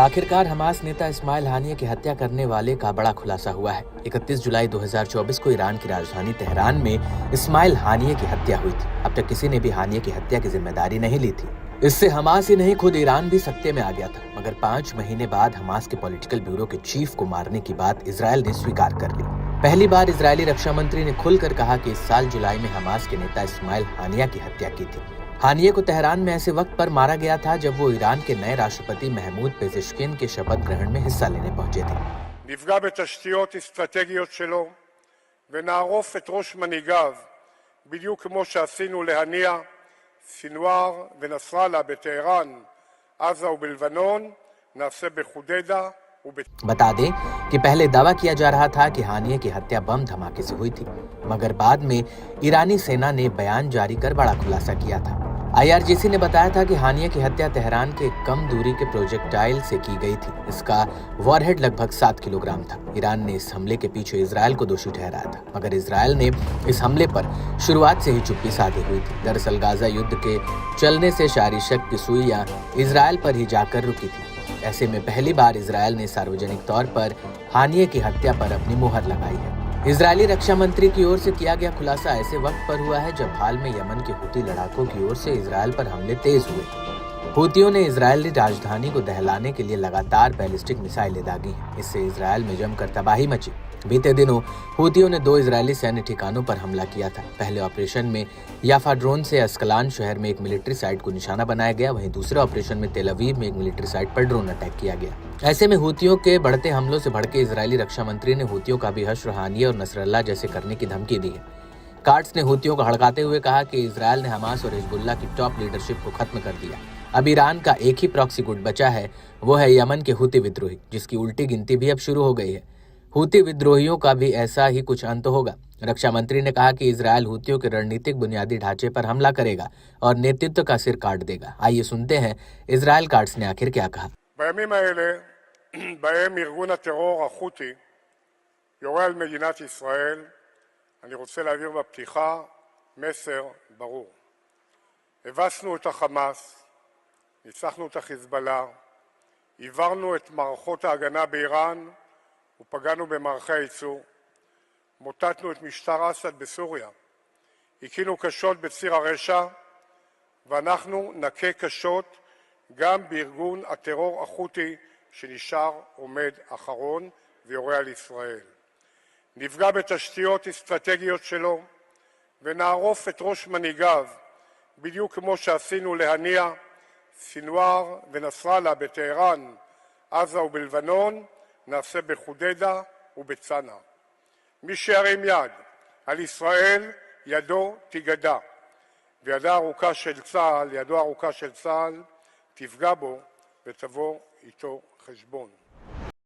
आखिरकार हमास नेता इस्माइल हानिया की हत्या करने वाले का बड़ा खुलासा हुआ है। 31 जुलाई 2024 को ईरान की राजधानी तेहरान में इस्माइल हानिया की हत्या हुई थी। अब तक किसी ने भी हानिया की हत्या की जिम्मेदारी नहीं ली थी। इससे हमास ही नहीं, खुद ईरान भी सकते में आ गया था। मगर 5 महीने बाद हमास के पॉलिटिकल ब्यूरो के चीफ को मारने की बात इजरायल ने स्वीकार कर ली। पहली बार इजरायली रक्षा मंत्री ने खुलकर कहा कि इस साल जुलाई में हमास के नेता इस्माइल हानिया की हत्या की थी। हानिया को तेहरान में ऐसे वक्त पर मारा गया था जब वो ईरान के नए राष्ट्रपति महमूद पेजेश्किन के शपथ ग्रहण में हिस्सा लेने पहुंचे थे। נפגע בתשתיות אסטרטגיות שלו ונערוף את ראש מנהיגיו בדיוק כמו שעשינו להנייה, סינואר ונסראללה בטהרן, עזה ובלבנון, נעשה בחודדה बता दें कि पहले दावा किया जा रहा था कि हानिया की हत्या बम धमाके से हुई थी, मगर बाद में ईरानी सेना ने बयान जारी कर बड़ा खुलासा किया था। IRGC ने बताया था कि हानिया की हत्या तेहरान के कम दूरी के प्रोजेक्टाइल से की गई थी। इसका वॉरहेड लगभग 7 किलोग्राम था। ईरान ने इस हमले के पीछे इजरायल को दोषी ठहराया था, मगर इजरायल ने इस हमले पर शुरुआत से ही चुप्पी साधी हुई थी। दरअसल गाजा युद्ध के चलने से सारी शक की सुइयां इजरायल पर ही जाकर रुकी थी। ऐसे में पहली बार इजरायल ने सार्वजनिक तौर पर हानिया की हत्या पर अपनी मुहर लगाई है। इजरायली रक्षा मंत्री की ओर से किया गया खुलासा ऐसे वक्त पर हुआ है जब हाल में यमन के हुती लड़ाकों की ओर से इजरायल पर हमले तेज हुए। हुतियों ने इजरायली राजधानी को दहलाने के लिए लगातार बैलिस्टिक मिसाइलें दागी हैं। इससे इजरायल में जमकर तबाही मची। बीते दिनों हुतियों ने 2 इजरायली सैन्य ठिकानों पर हमला किया था। पहले ऑपरेशन में याफा ड्रोन से अस्कलान शहर में एक मिलिट्री साइट को निशाना बनाया गया। वहीं दूसरे ऑपरेशन में तेल अवीव में एक मिलिट्री साइट पर ड्रोन अटैक किया गया। ऐसे में हुतियों के बढ़ते हमलों से भड़के इजरायली रक्षा मंत्री ने हुतियों का भी हश्र हानिया और नसरल्लाह जैसे करने की धमकी दी है। कार्ट्स ने हुतियों को हड़काते हुए कहा कि इजरायल ने हमास और हिजबुल्लाह की टॉप लीडरशिप को खत्म कर दिया। अब ईरान का एक ही प्रॉक्सी गुट बचा है, वो है यमन के हुती विद्रोही, जिसकी उल्टी गिनती भी अब शुरू हो गई है। हुती विद्रोहियों का भी ऐसा ही कुछ अंत होगा। रक्षा मंत्री ने कहा कि इजरायल हुतियों के रणनीतिक बुनियादी ढांचे पर हमला करेगा और नेतृत्व का सिर काट देगा। आइए सुनते हैं इजरायल कार्ट्स ने आखिर क्या कहा। בימים האלה, בהם ארגון הטרור החותי יורה על מדינת ישראל, אני רוצה להעביר בפתיחה מסר ברור. הבסנו את החמאס, ניצחנו את החיזבאללה, העברנו את מערכות ההגנה באיראן ופגענו במערכי הייצור, מוטטנו את משטר אסד בסוריה, הכינו קשות בציר הרשע, ואנחנו נכה קשות גם בארגון הטרור החותי שנשאר עומד אחרון ויורה על ישראל. נפגע בתשתיות אסטרטגיות שלו ונערוף את ראש מנהיגיו בדיוק כמו שעשינו להנייה, סינואר ונסראללה בטהרן, עזה ובלבנון, נעשה בחודדה ובצנע. מי שירים יד על ישראל ידו תיגדע, וידו הארוכה של צה"ל תפגע בו ותבוא איתו חשבון.